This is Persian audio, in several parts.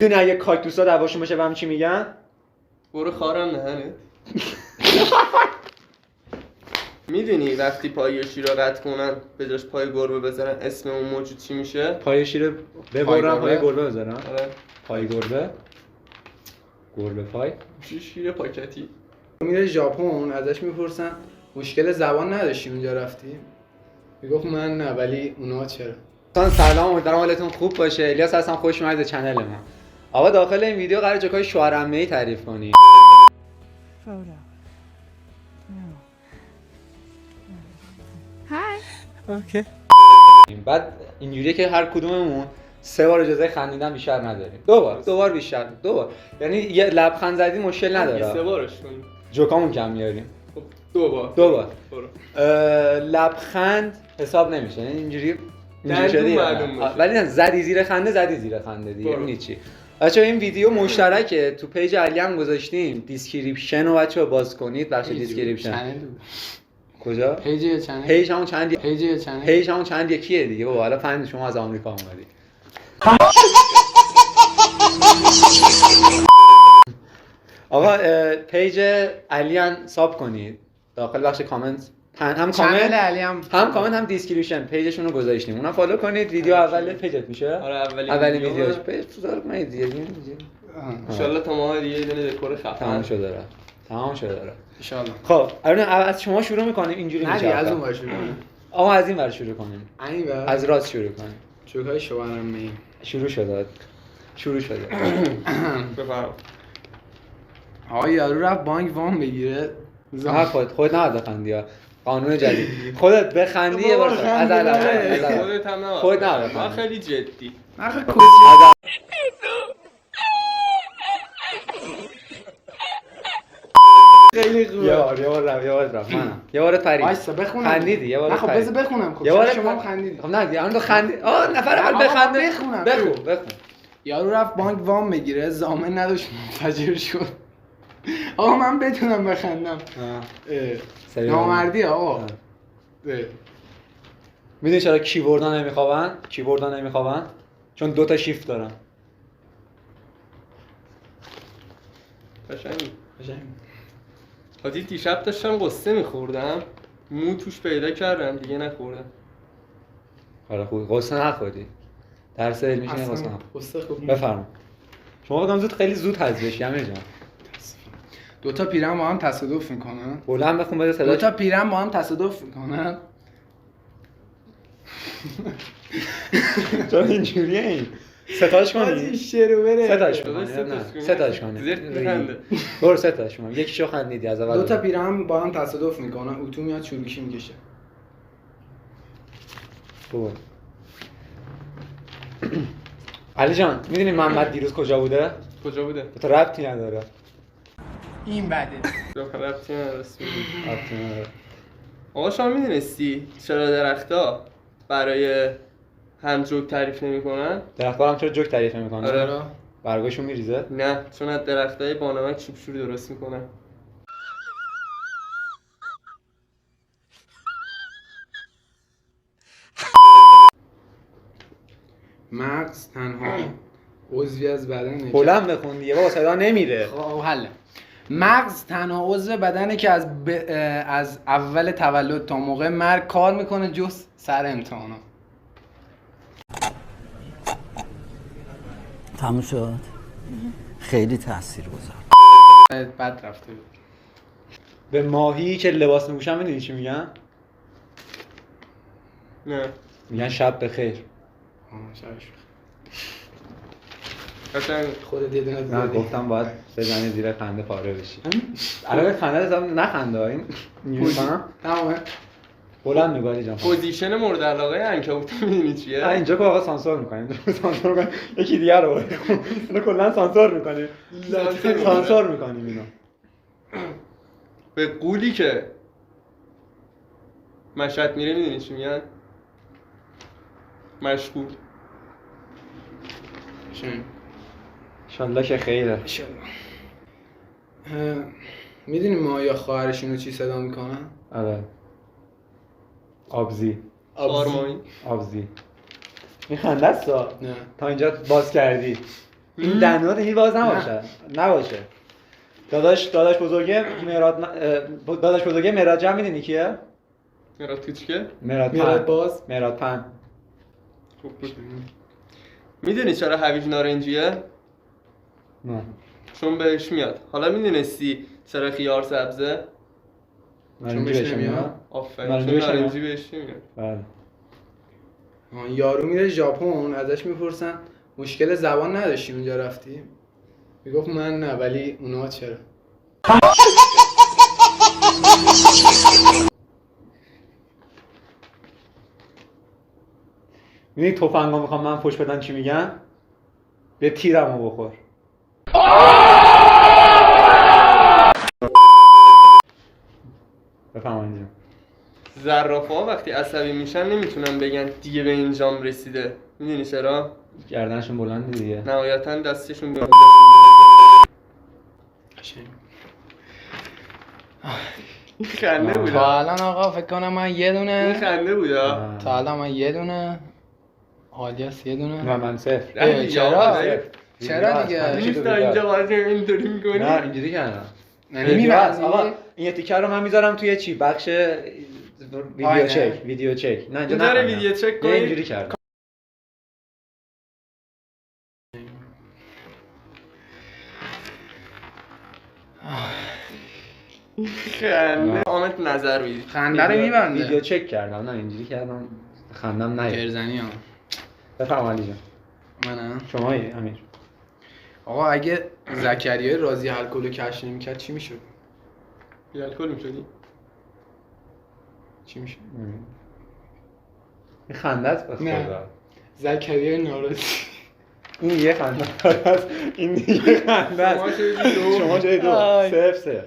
دونه اگه کاکتوسا دعواشون بشه بهم چی میگن؟ برو خارم نهنه. میدونی وقتی پای شیر رو قطع کنن به جاش پای گربه بذارن اسم اون موجود چی میشه؟ پای شیر ببرن پای گربه بذارن؟ آره. پای گربه؟ گربه پای؟ شیر پاکتی. میره ژاپن ازش میپرسن مشکل زبان نداشتی اونجا رفتی؟ میگفت من نه ولی اونا چرا؟ سلام، امیدوارم حالتون خوب باشه. الیاس هستم، خوش اومدید به چنل ما. آقا داخل این ویدیو قراره جوکای شوهرعمه‌ای تعریف کنی. اوکی. بعد اینجوریه که هر کدوممون 3 بار اجازه خندیدن بیشتر نداریم. 2 بار بیشتر. 2 بار. یعنی یه لبخند زدی مشکل نداره. 3 بارش کنیم. جوکامون کم میاریم. خب 2 بار. 2 بار. برو. لبخند حساب نمیشه. یعنی اینجوری دندون معلوم باشه. ولی نه زدی زیر خنده دیگه. این چی؟ بچه‌ها این ویدیو مشترکه، تو پیج علی هم گذاشتیم. دیسکریپشن رو بچه‌ها باز کنید، بخش دیسکریپشن. کجا؟ پیج یا چنل؟ پیج همون چندی. پیج یا چنل؟ پیج همون چند یکیه دیگه. بابا حالا فهمید شما از آمریکا اومدی. آقا پیج علی هم ساب کنید. داخل بخش کامنت هم چنل علی هم کامنت هم دیسکریپشن پیجشون رو گذاشتیم. اونم فالو کنید. ویدیو اول پیجت میشه. آره اولین ویدیوش پیج بزرگ من دیگه. ان شاء الله تا ماه دیگه یه دونه دکور خفن تمام شده داره. ان شاء الله. خب الان از شما شروع می‌کنیم اینجوری نه میشه. از اون ور شروع کنیم. آقا از این ور شروع کنیم. این ور از راست شروع کنیم. چوکای شوهرعمه‌ای شروع شده. بفرما. آقا یارو رفت بانک وام بگیره. خودت نباید بخندی ها. قانون جدید. خودت بخندی یه بار از الان. خودت هم نه. خودت نباید من خیلی جدی. آخه کسی خیلی خوبه. یه بار رفت منم. یه بار پرید. وایسا بخونم. خندیدی یه بار. نه خب بذار بخونم. خب یه بار شما خندیدید. خب نه دیگه الان تو خندی. نفر اول بخنده. بخون. یارو رفت بانک وام بگیره، ضامن نداشت منفجر شد. آقا من بتونم بخندم. نامردی آقا. میدونی چرا کیبوردها نمیخوابن؟ چون 2 تا شیفت دارن. قشنگ. حاجی دیشب داشتم قصه میخوردم، مو توش پیدا کردم دیگه نخوردم. آره خوب قصه نخوردی. درس علمیش نه قصه نخورد. قصه خوب. بفرما. شما بگم خیلی زود حذف بشی امیر جان. 2 تا پیرن با هم تصادف میکنن. بلند بخون بده صدا. 2 تا پیرن با هم تصادف میکنن. چرا اینجوریه این؟ ستاش کنی؟ شروع بره. ستاش کنی. زرت میخنده. برو ستاش کنی. یکیشو خندیدی از اول. 2 تا پیرن با هم تصادف میکنن. اتو میاد چروکی میکشه. خوبه. علی جان میدونی محمد دیروز کجا بوده؟ کجا بوده؟ تو ربطی نداره. این بده. ربطی نداره. ربطی نداره. آقا شما میدونستی چرا درختا برای هم جوک تعریف نمی‌کنن؟ درخت‌ها هم چرا جوک تعریف نمی‌کنن؟ آره. برگاشون میریزه؟ نه، چون از درختای بانمک چوبشور درست میکنن. مغز تنها عضوی از بدنه. بلند بخون دیگه بابا صدا نمیره. خب حله. مغز تنها عضو بدنه که از اول تولد تا موقع مرگ کار میکنه جز سر امتحانا. تموم شد. خیلی تاثیرگذار. بد رفته بود. به ماهی که لباس میپوشن میدونی چی میگن؟ نه. میگن شب بخیر. شبش قشنگ. خودت یه دونه نه گفتم باید بزنی زیر خنده پاره بشی. الان خنده حساب نخنده این اینجوری کنم. تمامه. بلند نگاهی جان. پوزیشن مورد علاقه عنکبوت میدونی چیه؟ اینجا که آقا سانسور می‌کنیم. یکی دیگه رو. اینو کلا سانسور می‌کنیم. سانسور می‌کنیم اینو. به قولی که مشهد میره میدونی چی میگن؟ مشغول. انشالله که خیره. میدونی ما یا خواهرشون رو چی صدا میکنن؟ آره. آبزی. آرمایی. آبزی. میخنده است نه. تا اینجا باز کردی. این دنا دیگه باز نباشه. داداش بزرگه مراد جمع میدونی کیه؟ مراد کوچیکه؟ میراد باز مراد پن. خوب بود. میدونی چرا هویج نارنجیه؟ نه. چون بهش میاد. حالا میدونستی چرا خیار سبزه؟ نارنجی بهش میاد. آفرین، چون نارنجی بهش میاد. بله. یارو میره ژاپن، ازش میپرسن مشکل زبان نداشتی اونجا رفتی؟ میگفت من نه، ولی اونا چرا؟ میدونی تفنگا میخوام من پشت بدن چی میگن؟ یه تیرمو بخور. بفهم اینجا. زرافه‌ها وقتی عصبی میشن نمیتونن بگن دیگه به اینجام رسیده. میدونی چرا؟ گردنشون بلنده دیگه. نهایتاً دستشون به این خنده بود. تا الان آقا فکر کنم من یه این دونه خنده بود. تا الان من یه دونه آلیاس یه دونه و من صفر. چرا دیگه؟ نیست تا اینجا باید اینطوری میکنی؟ نه اینجوری کردم. یعنی آقا این یه تیکر رو من میذارم توی چی؟ بخش ویدیو چک. نه اینجا نه ویدیو چک کنید. اینجوری کردم. خنده آمد نظر میدی. خنده رو میبنده. ویدیو چک کردم. نه اینجوری کردم. خندم نیاد. گرزنی ها. بفهم علی جان. منم. شمایی امیر. آقا اگه زکریای رازی الکل رو کشف نمی‌کرد چی میشد؟ الکل میشدی؟ چی میشد؟ این خنده است به خدا. زکریای ناراضی. این یه خنده است. این دیگه خنده است. شما شدی دو. صفر.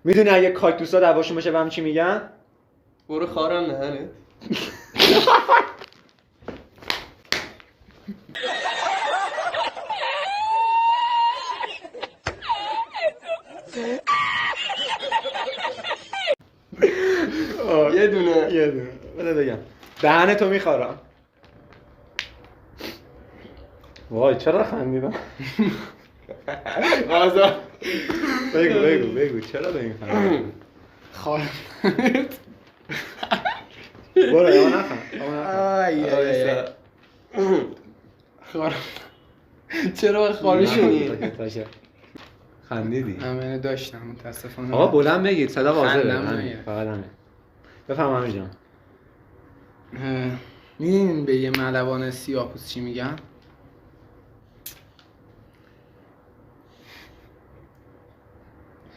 میدونی اگه کاکتوسا دواشون بشه بهم چی میگن؟ برو خارم نهنه. یه دونه. بده بگم. دهن تو میخورم. وای چرا خندیدم؟ آزا بگو چرا به این خندیدم؟ خارم. برو یا نخند. خارم. چرا به خاری شدی؟ خندیدی. من داشتم متاسفانه. آقا بلند بگید صدا واضحه. خندم نیاد. فقط همین. بفهم امیر جان. میدونین به یه ملوان سیاه‌پوست چی میگن؟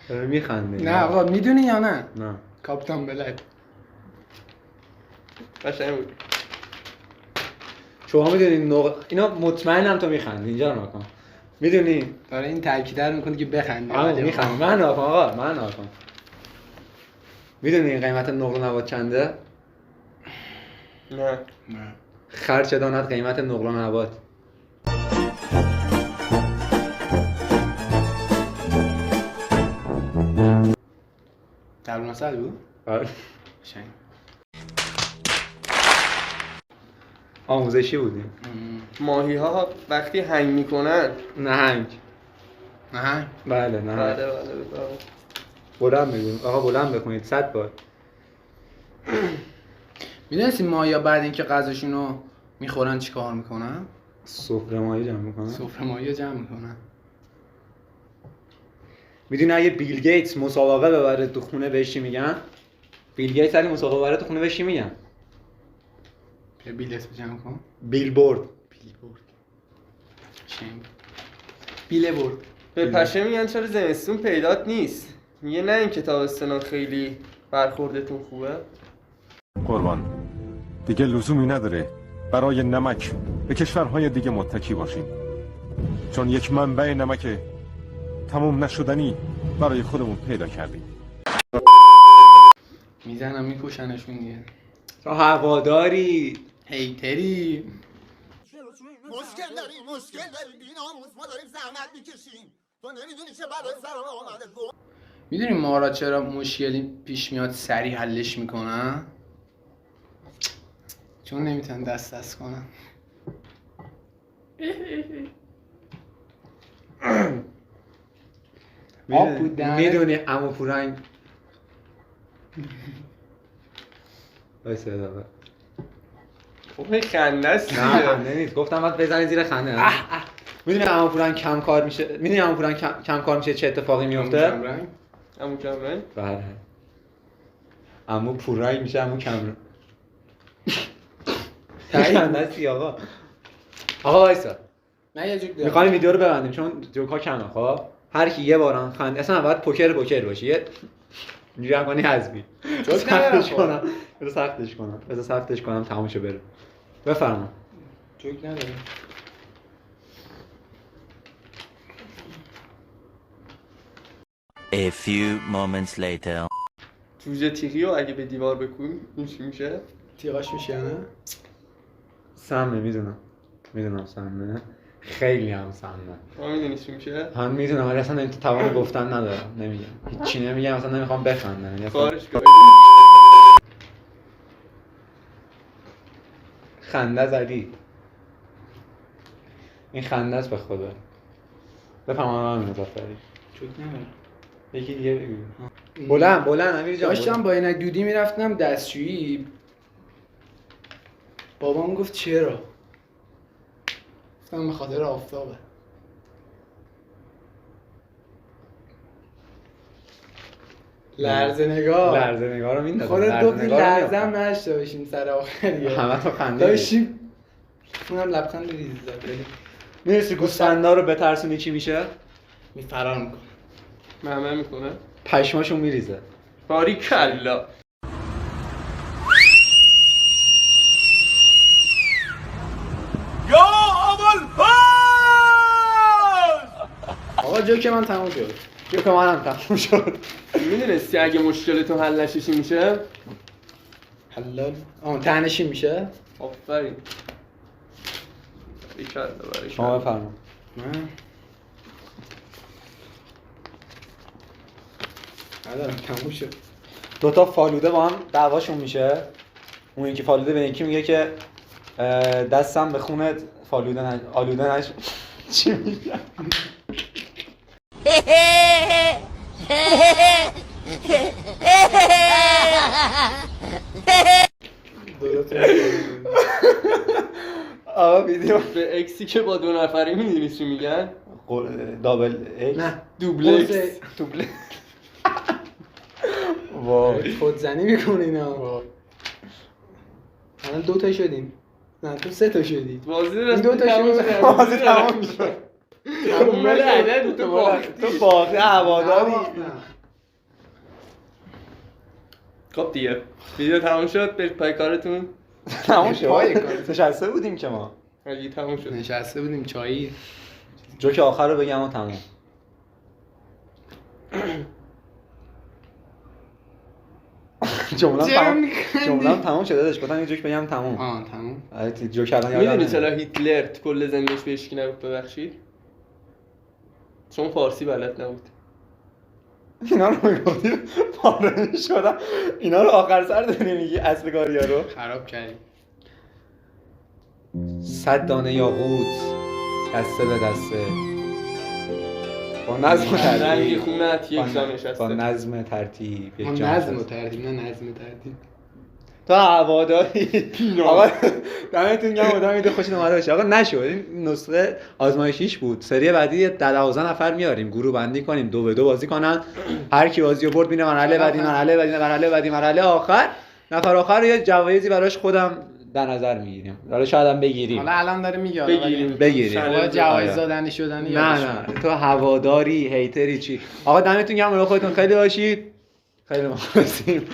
میخندی. نه آقا میدونی یا نه؟ نه. کاپیتان بلک. قشنگ بود. شما میدونین اینا مطمئنم تو میخندی اینجا رو نکن. میدونی؟ داره این تاکید رو میکنه که بخندی. میخندی. من نکن آقا من نکن. میدونی قیمت نقل و نبات چنده؟ نه. خرچ داند قیمت نقل و نبات. ضرب المثل بود؟ آره. قشنگ. آموزشی بودیم. ماهی ها وقتی هنگ میکنن نهنگ. نه بله نهنگ. بله بلند بگیم آقا بلند بکنید 100 بار. میدونستی ماهیا بعد اینکه غذاشونو میخورن چیکار میکنن؟ سفره ماهی جمع میکنن. سفره ماهی جمع میکنن. میدونی اگه بیل گیتس مسابقه ببره تو خونه بهش چی میگن؟ بیل گیتس اگه مسابقه ببره تو خونه بهش چی میگن؟ بیل اسم جمع کن. بیلبورد. بیلبورد. به پشه میگن چرا زمستون پیدات نیست؟ میگه نه این تابستون خیلی برخوردتون خوبه. قربان دیگه لزومی نداره برای نمک به کشورهای دیگه متکی باشیم، چون یک منبع نمک تموم نشدنی برای خودمون پیدا کردیم. میزنم میکشنشون دیگه. تو هواداری هیتری. مشکل داریم بی‌ناموس ما داریم زحمت میکشیم تو نمیدونی چه برای سرم آمده. میدونی مارا چرا مشکلی پیش میاد سریع حلش میکنن؟ چون نمیتونن دست کنن. آب بود دهنت. میدونی عمو پورنگ وایسا دادم. خب این خنده است نه دیگه. خنده نیست، گفتم باید بزنی زیر خنده. میدونی عمو پورنگ کم کار میشه، میدونی عمو پورنگ کم کار میشه چه اتفاقی میفته؟ عمو کمرنگ بله. عمو پورنگ میشه عمو کمرنگ. خنده است آقا. آقا وایسا. نه یه جوک دارم. میخوایم ویدیو رو ببندیم چون جوکا کمه. خب هر کی یه بارم خنده، اصلا باید پوکر باشی. یه اینجوری هم کنی حذفی. بذار سختش کنم تموم شه بره. بفرما. جوک نداره. A few moments later. جوجه تیغی رو اگه به دیوار بکن این چی میشه؟ تیغاش میشه نه؟ سمه میدونم سمه. خیلی هم سمه. ما میدونی چی میشه؟ هم میدونم ولی اصلا تو توان گفتن ندارم. نمیگم. هیچی نمیگم، اصلا نمیخوام بخندم. کارش کنه. خنده زدی. این خنده است به خدا. بفهمم من مزافری. جوک نداره. یکی دیگه بگو. بلند امیر جان. داشتم با اینک دودی میرفتم دستشویی. بابام گفت چرا؟ گفتم به خاطر آفتابه. لرزه نگاه رو میندازم. خودت گفتی لرزم نشته باشیم سر آخریه. همه تو خنده داشتیم اونم لبخند ریزی زد. میرسی گوسفندا رو بترسونی چی میشه؟ فرار میکنه. مهمه میکنه؟ پشماشون میریزه. باریکلا. آقا جوک من تموم شد. جوک منم تموم شد. میدونستی اگه مشکلتون حل نشه چی میشه؟ حلال. تنشی میشه؟ آفرین. باریکلا. شما بفرما. من ندارم تموم شد. دوتا فالوده با هم دعواشون میشه. اون یکی فالوده به یکی میگه که دستم به خونت آلوده نش. چی میگه؟ آقا ویدیو به اکسی که با 2 نفری میدونی چی میگن؟ دابل اکس. نه دوبلکس. دوبله. وای خودزنی میکنه اینا. الان 2 تا شدیم. نه تو 3 تا شدی. بازی این 2 تا شد. بازی تمام شد. تموم نشد. تو باقی هواداری. خب دیگه ویدیو تموم شد. برید پای کارتون. تمام شد. نشسته بودیم که ما. اگه تموم شد. نشسته بودیم چایی. جوک آخر رو بگم و تموم. جمله تموم شده داشت گفتم یه جوک بگم تموم. تموم. آره جوک الان یادم میدونی چرا هیتلر تو کل زندگیش به هیچکی نگفت ببخشید؟ چون فارسی بلد نبود. اینا رو میگفتی پاره میشدم. اینا رو آخر سر داری میگی اصل کاریا رو خراب کردی. 100 دانه یاقوت دسته به دسته با نظم و رنگی ترتیب. خونت یک جا نشسته. با نظم ترتیب یک جا نظم و نشسته. ترتیب نه نظم و ترتیب. تو هواداری آقا دمتون گرم. آدم خوشتون اومده باشه. آقا نشد این نسخه آزمایشیش بود. سری بعدی 12 نفر میاریم گروه بندی کنیم 2 به 2 بازی کنن. هر کی بازی رو برد میره مرحله آخر. نفر آخر یه جوایزی براش خودم در نظر میگیریم. حالا شاید هم بگیریم. حالا الان داره میگه بگیریم. حالا جوایز دادنی شدنی. نه تو هواداری هیتری چی. آقا دمتون گرم. خودتون خیلی باشید. خیلی مخلصیم.